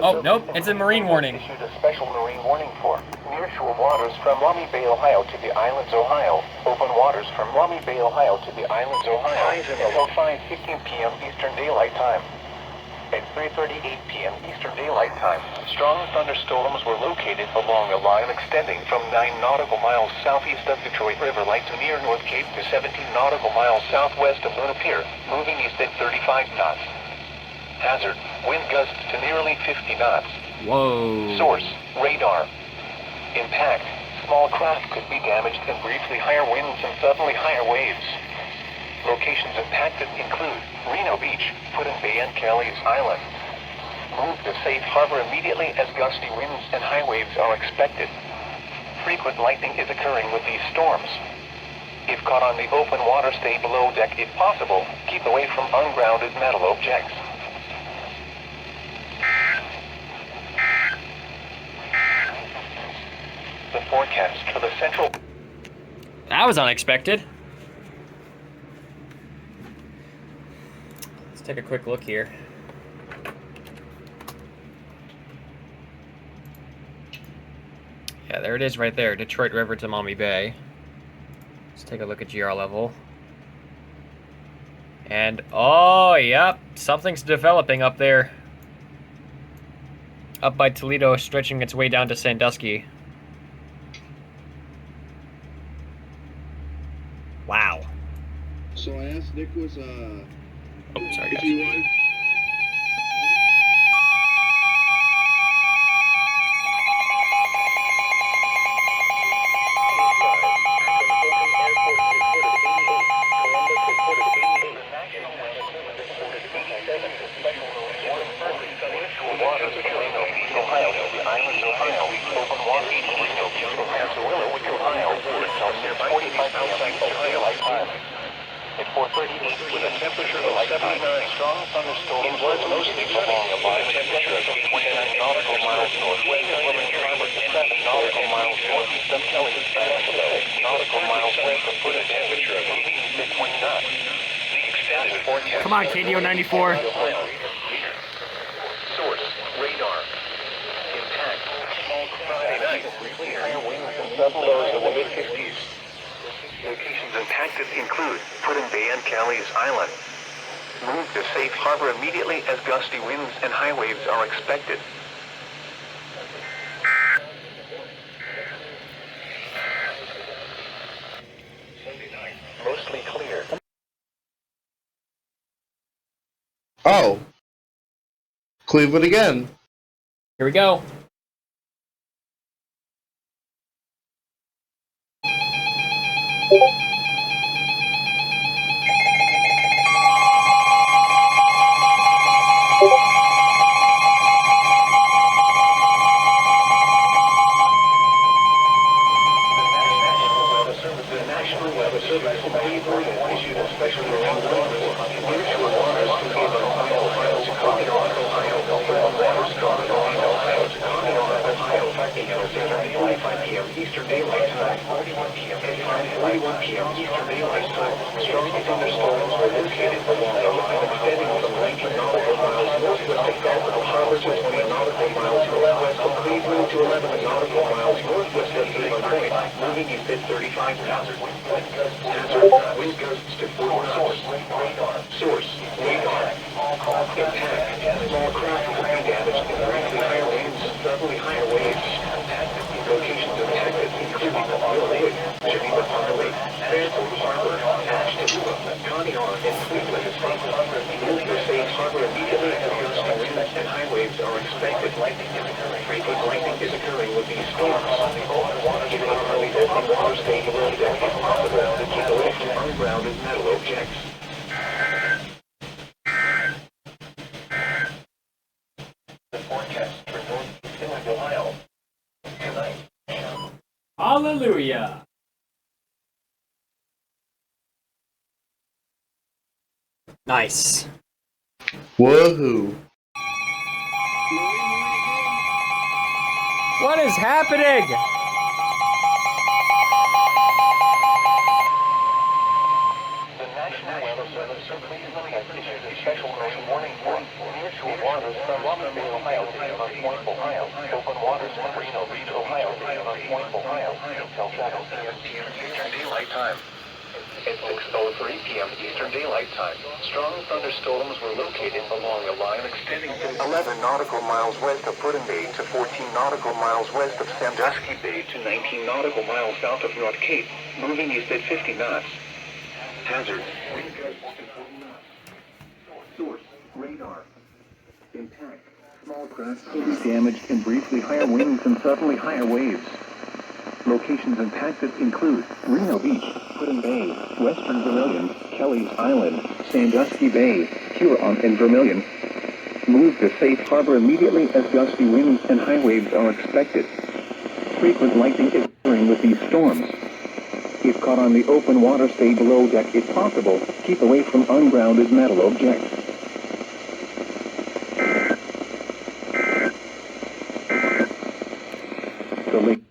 Oh, nope, it's a marine warning. Issued a special marine warning for nearshore waters from Lummi Bay, Ohio to the Islands, Ohio. Open waters from Lummi Bay, Ohio to the Islands, Ohio until 5:15 p.m. Eastern Daylight Time. At 3:38 p.m. Eastern Daylight Time, strong thunderstorms were located along a line extending from 9 nautical miles southeast of Detroit River Light to near North Cape to 17 nautical miles southwest of Luna Pier, moving east at 35 knots. Hazard, wind gusts to nearly 50 knots. Whoa. Source, radar. Impact, small craft could be damaged and briefly higher winds and suddenly higher waves. Locations impacted include Reno Beach, Putin Bay and Kelly's Island. Move to safe harbor immediately as gusty winds and high waves are expected. Frequent lightning is occurring with these storms. If caught on the open water, stay below deck if possible. Keep away from ungrounded metal objects. The forecast for the central... That was unexpected. Let's take a quick look here. Yeah, there it is right there. Detroit River to Maumee Bay. Let's take a look at GR level. And, oh, yep, something's developing up there. Up by Toledo, stretching its way down to Sandusky. Wow. So I asked Nicholas, Oh, sorry, if guys. you want. At 4:38, with a temperature of 79, strong thunderstorms were mostly along a line temperature of 29 nautical miles northwest of Women's Harbor, 7 nautical miles northeast of Kelly's Island, nautical miles west of Putin, temperature of 20 knots. The extended forecast. Come on, KDO 94. Source, radar. Impact, small Friday night, briefly higher winds and sudden lows of the mid-50s. Locations impacted include Putin Bay and Kelly's Island. Move to safe harbor immediately as gusty winds and high waves are expected. Sunday night, mostly clear. Oh. Cleveland again. Here we go. The National Weather Service in Cleveland issued a special warning for nearshore waters to Ohio to Conneaut, Ohio, open waters from Ohio to Conneaut, Ohio, until 5 p.m. Eastern Daylight Time, 41 p.m. and 41 p.m. Eastern Daylight Time. Strong thunderstorms were located along a line extending from 19 nautical miles northwest of Gulf Harbor to 20 nautical miles northwest of Cleveland to 11 nautical miles northwest of Haven Point, moving east at 35 knots. Hazard, wind gusts to 4 knots. Source, radar. Impact, small craft could be damaged and briefly higher winds, suddenly higher waves. Locations impacted include Illinois, Geneva Highway, Phantom Harbor, Ashtabula, Conneaut, and Cleveland. Move to safe harbor immediately as gusty winds and high waves are expected. Frequent lightning is occurring with these storms. Keeping on the open water, stay below deck if possible to keep away from ungrounded metal objects. The forecast for northeast Ohio tonight. Hallelujah. Nice. Woohoo. What is happening? The National Weather Service in Cleveland has issued a special marine warning for nearshore waters from Romney, Ohio to North Point, Ohio. Open waters from Reno Beach, Ohio to North Point, Ohio until 7 p.m. Eastern Daylight Time. At 6:03 p.m. Eastern Daylight Time, strong thunderstorms were located along a line extending from 11 nautical miles west of Puddin Bay to 14 nautical miles west of Sandusky Bay to 19 nautical miles south of North Cape, moving east at 50 knots. Hazard. Wind gusts to 40 knots. Source. Radar. Intact. Small craft damaged and briefly higher winds and suddenly higher waves. Locations impacted include Reno Beach, Puddin Bay, Western Vermilion, Kelly's Island, Sandusky Bay, Huron, and Vermilion. Move to safe harbor immediately as gusty winds and high waves are expected. Frequent lightning is occurring with these storms. If caught on the open water, stay below deck if possible. Keep away from ungrounded metal objects. The lake.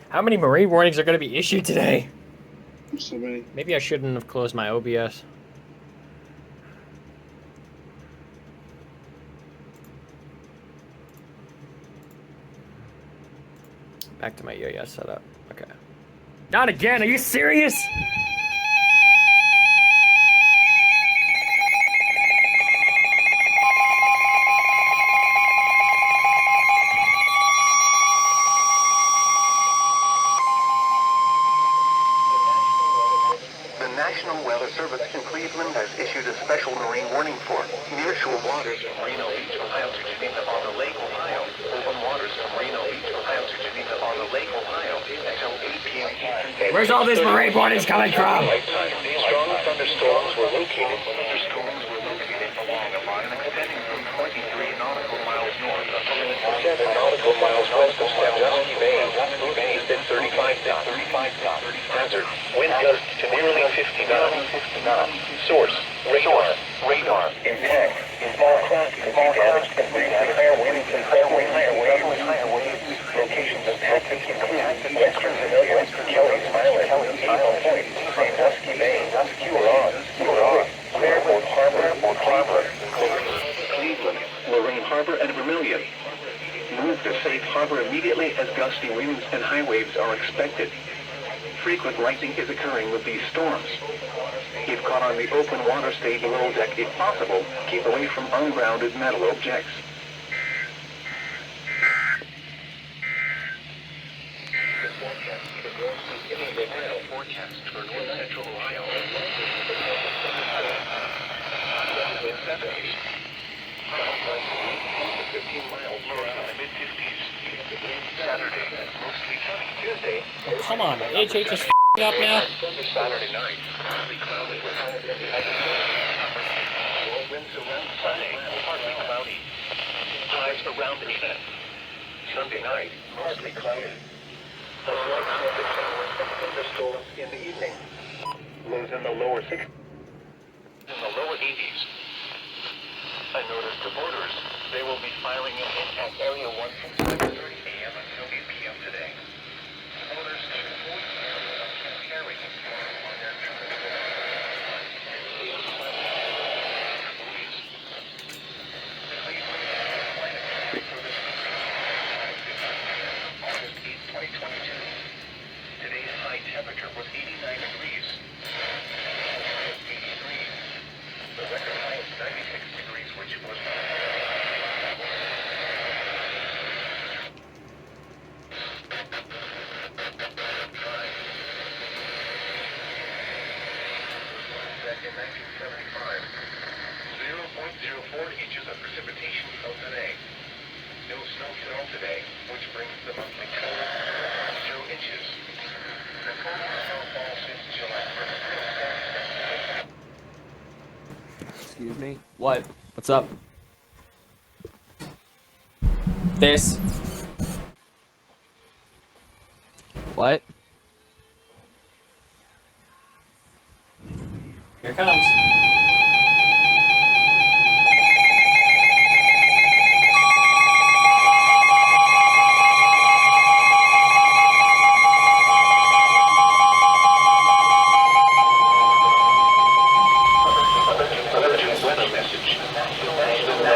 How many marine warnings are going to be issued today? So many. Maybe I shouldn't have closed my OBS. Back to my EAS setup. Okay. Not again! Are you serious? The National Weather Service in Cleveland has issued a special marine warning for nearshore waters from Reno Beach, Ohio to Geneva on the Lake, Ohio. Open waters from Reno Beach, Ohio to Geneva on the Lake, Ohio until 8 p.m. Eastern Daylight. Where's all this marine warnings coming from? Strong thunderstorms were located along a line extending from 23 nautical miles north of 7 nautical miles west of Sandusky Bay, moving east at 35 knots. Hazard. Wind gusts to nearly 50 knots. Source. Radar. Intact. Small craft could be damaged and briefly higher winds and higher waves. Locations impacted include Western Vermilion, Kelly's Island, Eagle Point, Sandusky Bay, Huron, Fairport Harbor, Cleveland, Lorraine Harbor, and Vermilion. Move to safe harbor immediately as gusty winds and high waves are expected. Frequent lightning is occurring with these storms. If caught on the open water, stay below deck if possible. Keep away from ungrounded metal objects. Forecast for north central Ohio. Wind 70s. 15 miles north in the mid-50s. Saturday, mostly sunny. Tuesday. Oh, come on, HH is f***ing up now. Saturday night, partly cloudy with winds around Sunday, partly cloudy. Highs around 8. Sunday night, mostly cloudy. A slight chance of thunderstorms in the evening. Lows in the lower 60s. In the lower 80s. I noticed the boaters. They will be filing in at Area 1 from 7:30 a.m. until 8 p.m. today. Boaters should avoid the area and carry on their August 8, 2022. Today's high temperature was 89 degrees. 83. The record high is 96 degrees, which was back in 1975. 0.04 inches of precipitation fell today. No snow fell today, which brings the monthly total to 0 inches. The total snowfall since July 1st. Excuse me? What? What's up? This? What? Here it comes.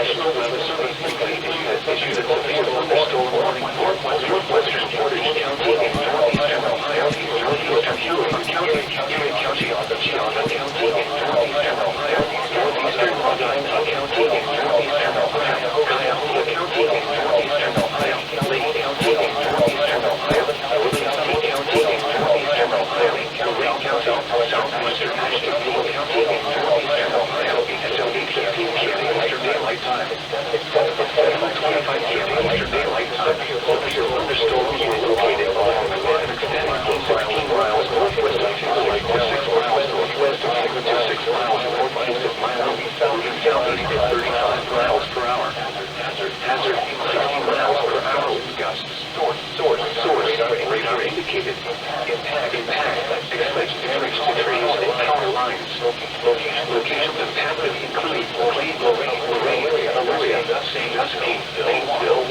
National Weather Service issued a severe thunderstorm warning for western Portage County in northeastern Ohio, northeastern Huron County, Erie County, Onondaga County in northeastern Ohio, northeastern Medina County in northeastern Ohio, Cuyahoga County in northeastern Ohio, Lake County in northeastern Ohio, Williamson County in northeastern Ohio, Lake County, southwestern Ashtabula County in northeastern Ohio, until 8:15 p.m. Eastern Daylight Time. At 7:25 p.m. Eastern Daylight Time, severe thunderstorms were located along the line extending from 16 miles northwest of Timberlake to 6 miles northwest of Sigmund to 6 miles northeast of Miami, William County at 35 miles per hour. Hazard 60 miles per hour wind gusts. Source, radar indicated. Impact, expects damage to trees and power lines. Locations impacted include Lorraine, Elyria, Sandusky, Painesville,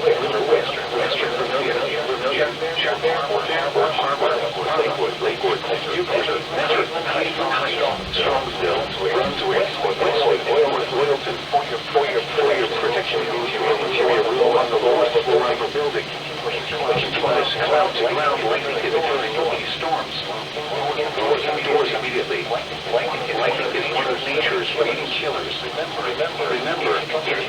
River Western Vermilion, Fairport Harbor, Lakewood, Euclid, Metric, Heights, Strongsville, Brunswick, Westwood, North Loyalton. For your protection, interior room on the lowest floor of the building. Continuous cloud-to-ground lightning is occurring with these storms. Indoors immediately. Lightning is one of nature's leading killers. Remember, you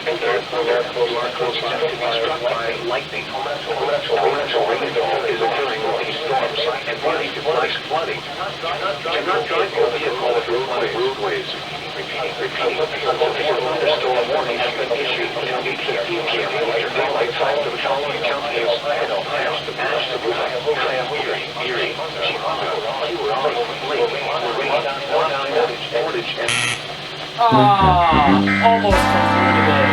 are close enough to be struck by lightning. Torrential rainfall is occurring with these storms, and leading to flash flooding. Do not drive your vehicle through roadways. Repeating, severe thunderstorm warning has been issued until 8:15 p.m. Eastern Daylight Time to the following counties: Ashtabula, Cuyahoga, Erie, Chicago, Huron, Lake, Lorraine, Portage, and... Almost concluded it.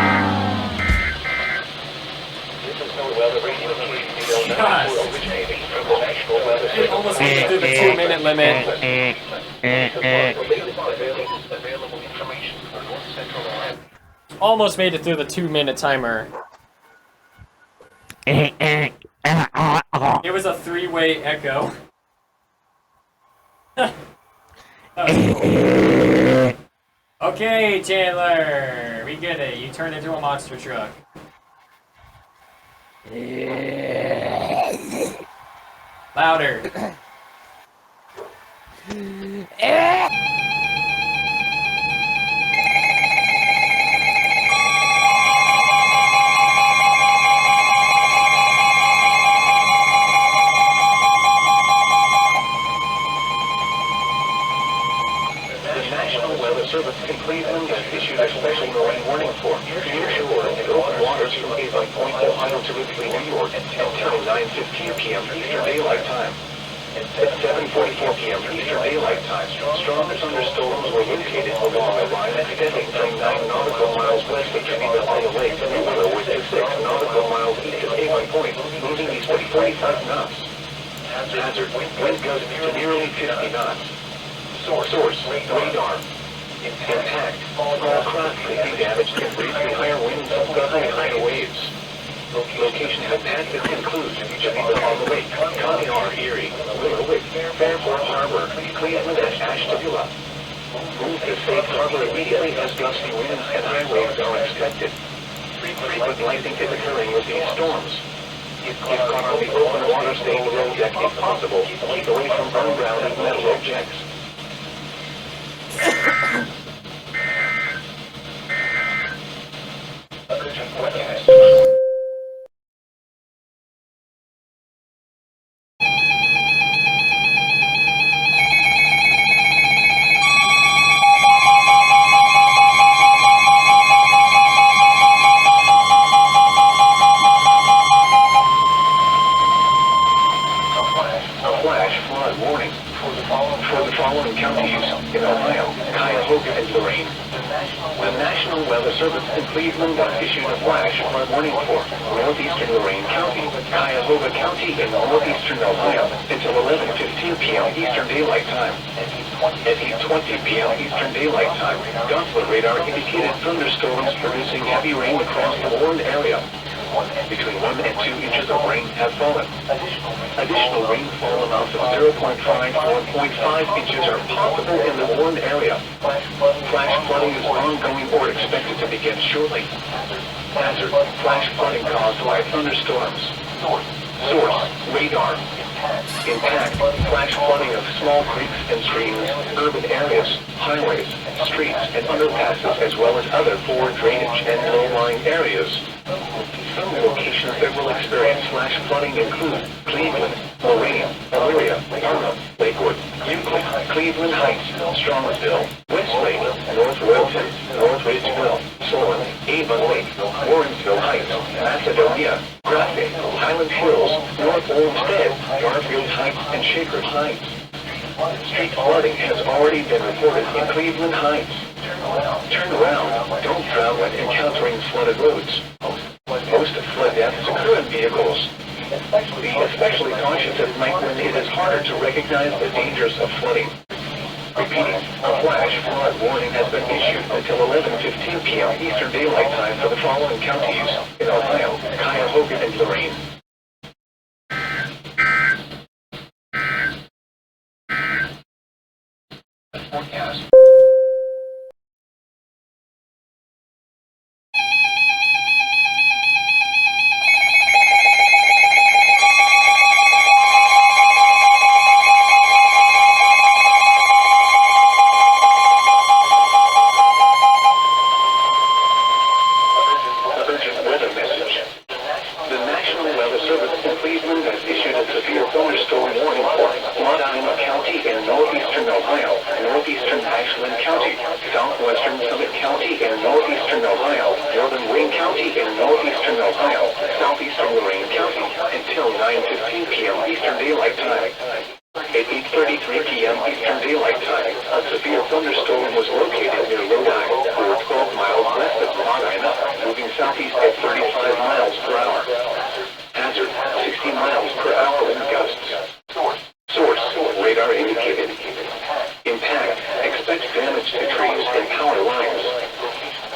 It almost made it through the 2-minute limit. Almost made it through the 2-minute timer. It was a 3-way echo. That was cool. Okay, Chandler, we get it. You turned into a monster truck. Louder. Service in Cleveland has issued a special marine warning for nearshore and open waters from Avon Point, Ohio to Ripley, New York until 9:15 p.m. Eastern Daylight Time. At 7:44 p.m. Eastern Daylight Time, strong thunderstorms were located along a line extending from 9 nautical miles west of Trinidad Lake to Willow with 6 nautical miles east of Avon Point, moving east at 45 knots. Hazard, wind gusts to nearly 50 knots. Source, radar. Impact, small craft may be damaged and briefly higher winds and higher waves. Location of impact is concluded. Geneva on the Lake, Conneaut, Erie, Willowick, Fairport Harbor, Cleveland, and Ashtabula. Move to safe harbor immediately as gusty winds and high waves are expected. Frequent lightning is occurring with these storms. If caught on the open water, stay below deck if possible. Keep away from ungrounded metal objects. Thunderstorms producing heavy rain across the warned area. Between 1 and 2 inches of rain have fallen. Additional rainfall amounts of 0.5 to 1.5 inches are possible in the warned area. Flash flooding is ongoing or expected to begin shortly. shortly. Hazard, flash flooding caused by thunderstorms. Source, radar. Impact, flash flooding of small creeks and streams, urban areas, highways, streets, and underpasses, as well as other poor drainage and low-lying areas. Some locations that will experience flash flooding include Cleveland, Lorraine, Elyria, Irma, Lakewood, Euclid, Cleveland Heights, Strongsville, Westlake, North Wilton, North Ridgeville, Solon, Avon Lake, Warrensville Heights, Macedonia, Graphic, Highland Hills, North Olmsted, Garfield Heights, and Shaker Heights. Street flooding has already been reported in Cleveland Heights. Turn around, don't drown when encountering flooded roads. Most flood deaths occur in vehicles. Be especially cautious at night when it is harder to recognize the dangers of flooding. Repeating, a flash flood warning has been issued until 11:15 p.m. Eastern Daylight Time for the following counties in Ohio, Cuyahoga, and Lorraine. Forecast.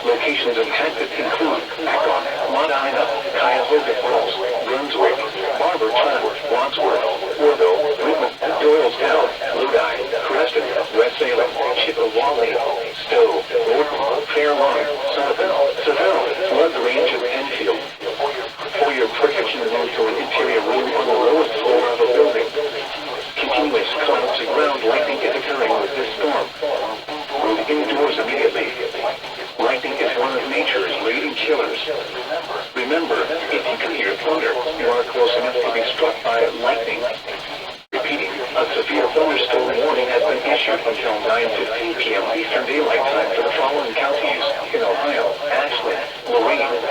Locations impacted include Akron, Medina, Cuyahoga Falls, Brunswick, Barberton, Wadsworth, Orville, Whitman, Doylestown, Lodi, Creston, West Salem, Chippewa, Stowe, Norton, Fairlawn, Sullivan, Seville, Flood Range, and Enfield. For your protection, move to an interior room on the lowest floor of a building. Continuous clouds and ground lightning is occurring with this storm. Move indoors immediately. Lightning is one of nature's leading killers. Remember, if you can hear thunder, you are close enough to be struck by lightning. Repeating, a severe thunderstorm warning has been issued until 9:15 p.m. Eastern Daylight Time for the following counties in Ohio, Ashland, Lorraine,